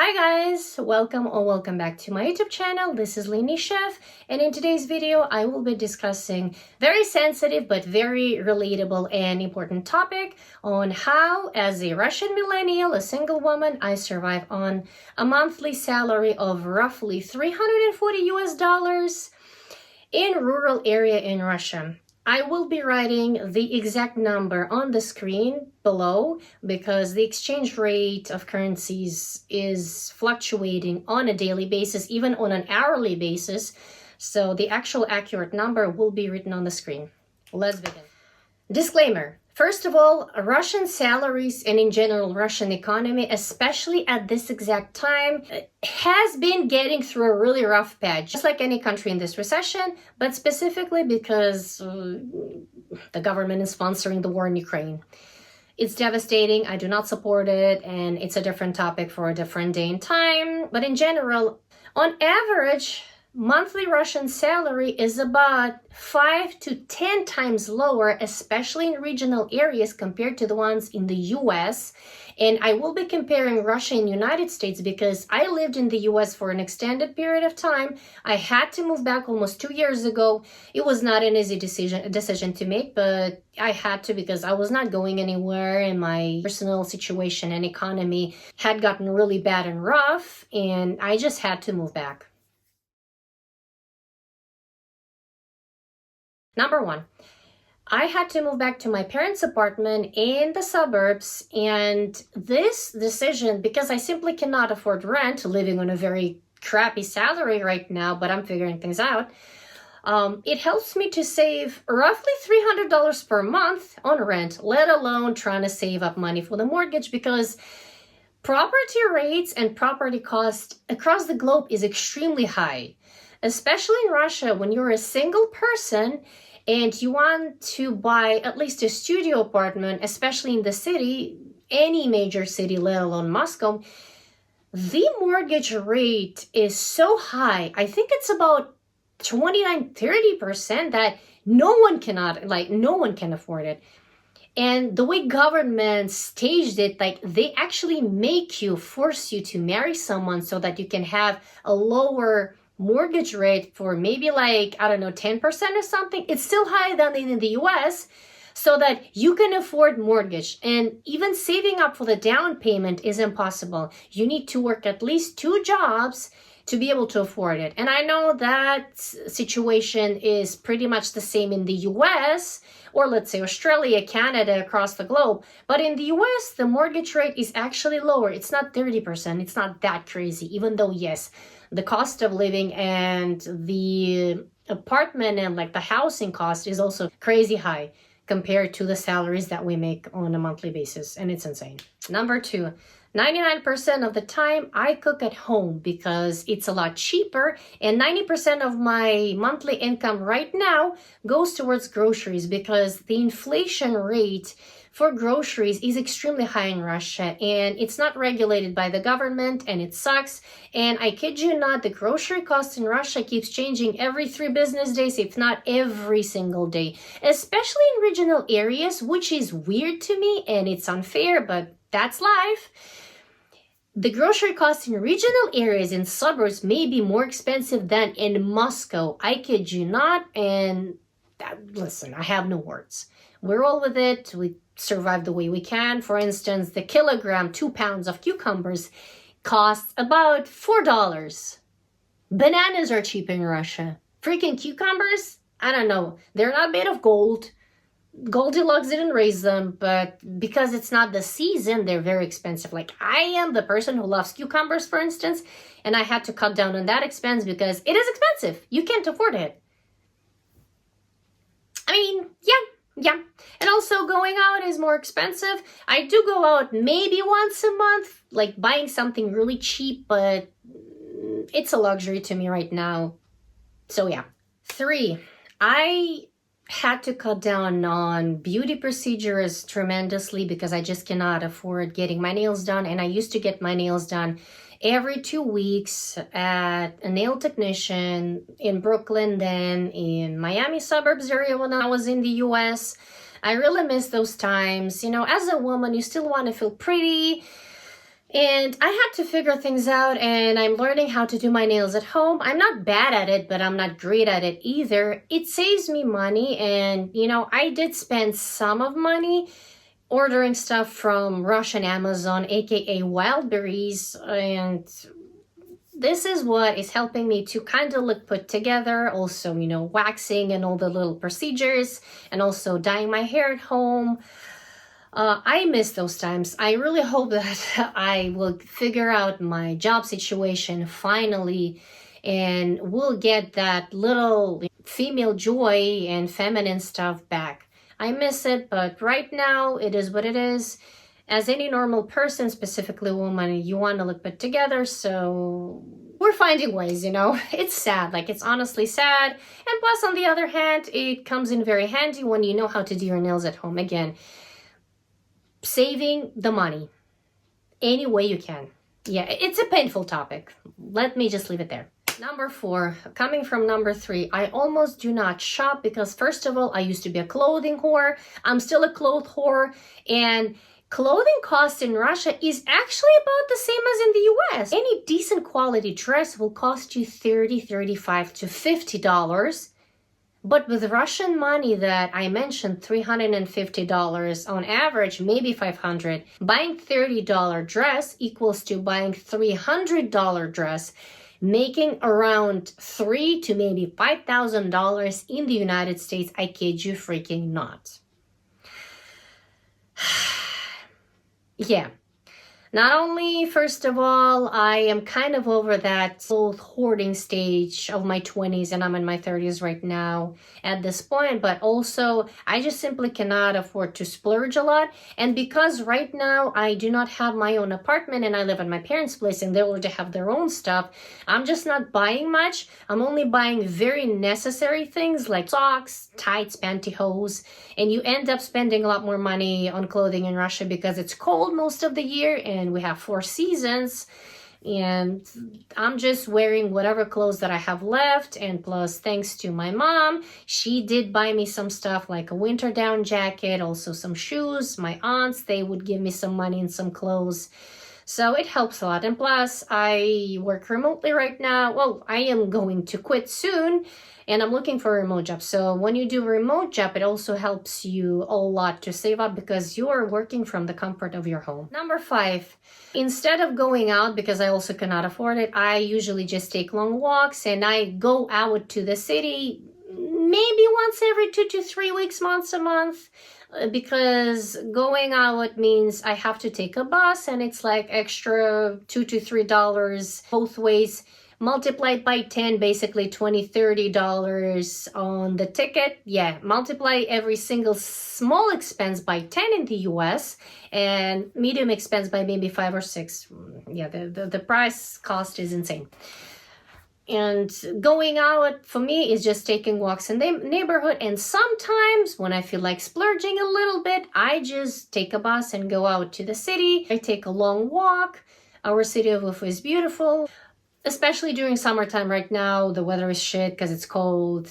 Hi guys, welcome back to my YouTube channel. This is Leni Chef, and in today's video I will be discussing very sensitive but very relatable and important topic on how, as a Russian millennial, a single woman, I survive on a monthly salary of roughly $340 in rural area in Russia. I will be writing the exact number on the screen below because the exchange rate of currencies is fluctuating on a daily basis, even on an hourly basis. So the actual accurate number will be written on the screen. Let's begin. Disclaimer. First of all, Russian salaries and in general Russian economy, especially at this exact time, has been getting through a really rough patch, just like any country in this recession, but specifically because the government is sponsoring the war in Ukraine. It's devastating. I do not support it, and it's a different topic for a different day and time. But in general, on average, monthly Russian salary is about 5 to 10 times lower, especially in regional areas compared to the ones in the US. And I will be comparing Russia and United States because I lived in the US for an extended period of time. I had to move back almost 2 years ago. It was not an easy decision to make, but I had to because I was not going anywhere and my personal situation and economy had gotten really bad and rough, and I just had to move back. Number one, I had to move back to my parents' apartment in the suburbs, and this decision, because I simply cannot afford rent, living on a very crappy salary right now, but I'm figuring things out, it helps me to save roughly $300 per month on rent, let alone trying to save up money for the mortgage, because property rates and property cost across the globe is extremely high. Especially in Russia, when you're a single person and you want to buy at least a studio apartment, especially in the city, any major city, let alone Moscow, the mortgage rate is so high. I think it's about 29-30% that no one can afford it. And the way government staged it, they actually force you to marry someone so that you can have a lower mortgage rate for maybe 10% or something. It's still higher than in the US, so that you can afford mortgage. And even saving up for the down payment is impossible. You need to work at least 2 jobs to be able to afford it. And I know that situation is pretty much the same in the US, or let's say Australia, Canada, across the globe. But in the US, the mortgage rate is actually lower. It's not 30%. It's not that crazy, even though, yes, the cost of living and the apartment and the housing cost is also crazy high compared to the salaries that we make on a monthly basis. And it's insane. Number 2, 99% of the time I cook at home because it's a lot cheaper, and 90% of my monthly income right now goes towards groceries because the inflation rate for groceries is extremely high in Russia, and it's not regulated by the government, and it sucks. And I kid you not, the grocery cost in Russia keeps changing every 3 business days, if not every single day, especially in regional areas, which is weird to me and it's unfair, but that's life. The grocery costs in regional areas in suburbs may be more expensive than in Moscow. I kid you not. And listen, I have no words. We're all with it. We survive the way we can. For instance, the kilogram, 2 pounds of cucumbers costs about $4. Bananas are cheap in Russia. Freaking cucumbers? I don't know. They're not made of gold. Goldilocks didn't raise them, but because it's not the season, they're very expensive. I am the person who loves cucumbers, for instance, and I had to cut down on that expense because it is expensive. You can't afford it. I mean, yeah. And also going out is more expensive. I do go out maybe once a month, buying something really cheap, but it's a luxury to me right now. So yeah. 3, I had to cut down on beauty procedures tremendously because I just cannot afford getting my nails done. And I used to get my nails done every 2 weeks at a nail technician in Brooklyn, then in Miami suburbs area when I was in the US. I really miss those times. As a woman, you still want to feel pretty And I had to figure things out, and I'm learning how to do my nails at home. I'm not bad at it, but I'm not great at it either. It saves me money, and I did spend some of money ordering stuff from Russian Amazon, aka Wildberries, and this is what is helping me to kind of look put together. Also, waxing and all the little procedures, and also dyeing my hair at home. I miss those times. I really hope that I will figure out my job situation finally, and will get that little female joy and feminine stuff back. I miss it, but right now it is what it is. As any normal person, specifically woman, you want to look put together, so we're finding ways, It's sad, it's honestly sad. And plus, on the other hand, it comes in very handy when you know how to do your nails at home. Again, saving the money any way you can. Yeah, it's a painful topic. Let me just leave it there. Number 4, coming from number 3, I almost do not shop because, first of all, I used to be a clothing whore. I'm still a clothes whore, and clothing cost in Russia is actually about the same as in the US. Any decent quality dress will cost you $30, $35 to $50. But with Russian money that I mentioned, $350 on average, maybe $500, buying $30 dress equals to buying $300 dress, making around $3,000 to maybe $5,000 in the United States. I kid you freaking not. Yeah. Not only, first of all, I am kind of over that clothes hoarding stage of my 20s, and I'm in my 30s right now at this point, but also I just simply cannot afford to splurge a lot. And because right now I do not have my own apartment and I live at my parents' place and they already have their own stuff, I'm just not buying much. I'm only buying very necessary things like socks, tights, pantyhose, and you end up spending a lot more money on clothing in Russia because it's cold most of the year and we have 4 seasons, and I'm just wearing whatever clothes that I have left. And plus, thanks to my mom, she did buy me some stuff like a winter down jacket, also some shoes. My aunts, they would give me some money and some clothes. So it helps a lot. And plus, I work remotely right now. Well, I am going to quit soon, and I'm looking for a remote job. So when you do a remote job, it also helps you a lot to save up because you are working from the comfort of your home. Number 5, instead of going out, because I also cannot afford it, I usually just take long walks and I go out to the city maybe once every 2 to 3 weeks, once a month. Because going out means I have to take a bus and it's like extra $2 to $3 both ways, multiplied by 10, basically $20, $30 on the ticket. Yeah, multiply every single small expense by 10 in the US and medium expense by maybe 5 or 6. Yeah, the price cost is insane. And going out for me is just taking walks in the neighborhood. And sometimes when I feel like splurging a little bit, I just take a bus and go out to the city. I take a long walk. Our city of Ufa is beautiful, especially during summertime. Right now, the weather is shit because it's cold.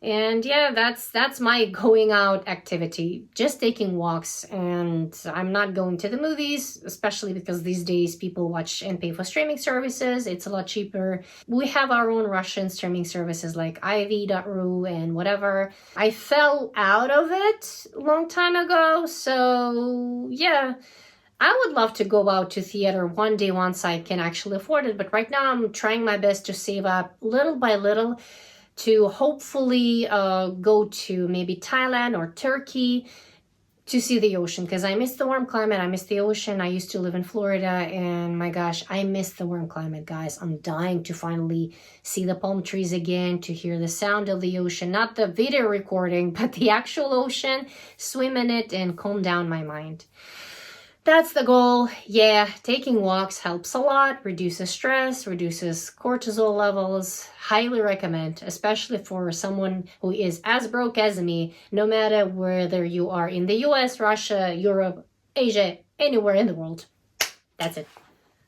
And yeah, that's my going out activity, just taking walks. And I'm not going to the movies, especially because these days people watch and pay for streaming services. It's a lot cheaper. We have our own Russian streaming services like iv.ru and whatever. I fell out of it a long time ago, so yeah. I would love to go out to theater one day once I can actually afford it, but right now I'm trying my best to save up little by little to hopefully go to maybe Thailand or Turkey to see the ocean, because I miss the warm climate, I miss the ocean. I used to live in Florida, and my gosh, I miss the warm climate, guys. I'm dying to finally see the palm trees again, to hear the sound of the ocean, not the video recording, but the actual ocean, swim in it and calm down my mind. That's the goal. Yeah, taking walks helps a lot, reduces stress, reduces cortisol levels. Highly recommend, especially for someone who is as broke as me, no matter whether you are in the US, Russia, Europe, Asia, anywhere in the world. That's it.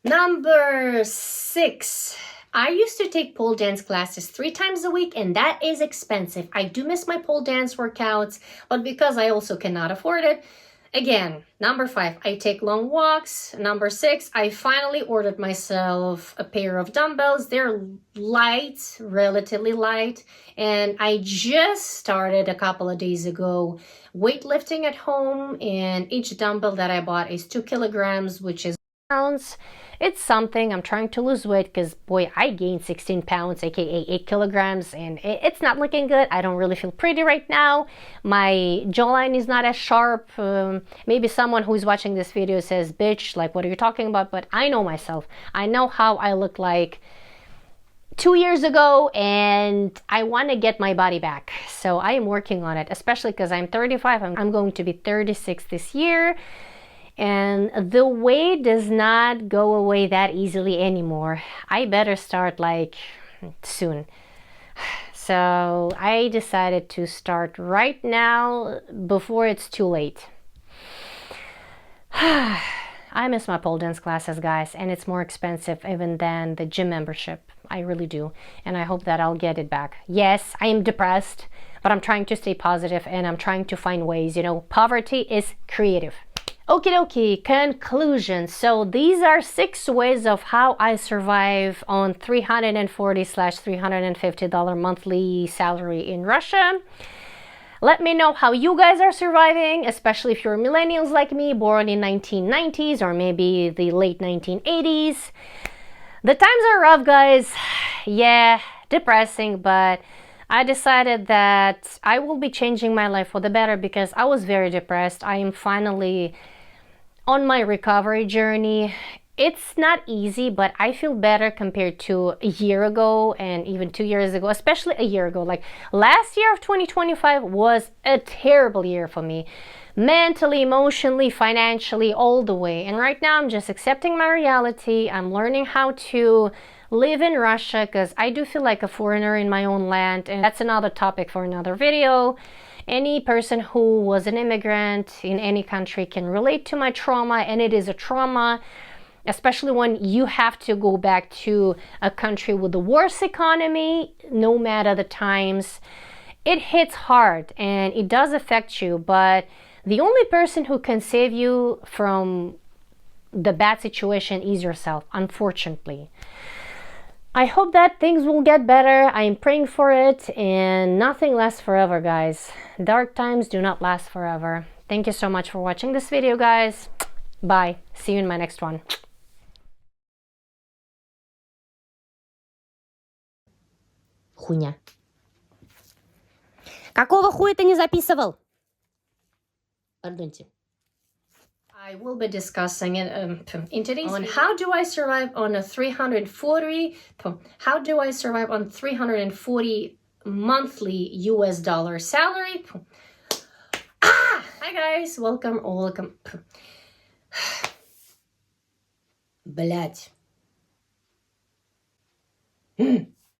Number 6. I used to take pole dance classes 3 times a week, and that is expensive. I do miss my pole dance workouts, but because I also cannot afford it, Again, number 5, I take long walks. Number 6, I finally ordered myself a pair of dumbbells. They're light, relatively light, and I just started a couple of days ago weightlifting at home, and each dumbbell that I bought is 2 kilograms, which is pounds. It's something. I'm trying to lose weight because, boy, I gained 16 pounds, aka 8 kilograms, and it's not looking good. I don't really feel pretty right now. My jawline is not as sharp. Maybe someone who's watching this video says, bitch, like, what are you talking about? But I know myself. I know how I look like 2 years ago, and I want to get my body back. So I am working on it, especially because I'm 35. I'm going to be 36 this year. And the weight does not go away that easily anymore. I better start like soon. So I decided to start right now before it's too late. I miss my pole dance classes, guys, and it's more expensive even than the gym membership. I really do. And I hope that I'll get it back. Yes, I am depressed, but I'm trying to stay positive and I'm trying to find ways. You know, poverty is creative. Okie dokie, conclusion. So these are 6 ways of how I survive on $340/$350 monthly salary in Russia. Let me know how you guys are surviving, especially if you're millennials like me, born in 1990s or maybe the late 1980s. The times are rough, guys. Yeah, depressing, but I decided that I will be changing my life for the better because I was very depressed. I am finally on my recovery journey. It's not easy, but I feel better compared to a year ago and even 2 years ago, especially a year ago. Like last year of 2025 was a terrible year for me, mentally, emotionally, financially, all the way. And right now I'm just accepting my reality. I'm learning how to live in Russia because I do feel like a foreigner in my own land, and that's another topic for another video. Any person who was an immigrant in any country can relate to my trauma, and it is a trauma, especially when you have to go back to a country with the worst economy, no matter the times. It hits hard and it does affect you, but the only person who can save you from the bad situation is yourself, unfortunately. I hope that things will get better. I am praying for it, and nothing lasts forever, guys. Dark times do not last forever. Thank you so much for watching this video, guys. Bye. See you in my next one. Хуйня. Какого хуя ты не записывал? Пардоньте. I will be discussing it in today's on how do I survive on a 340 monthly US dollar salary. Hi guys, welcome. Блять.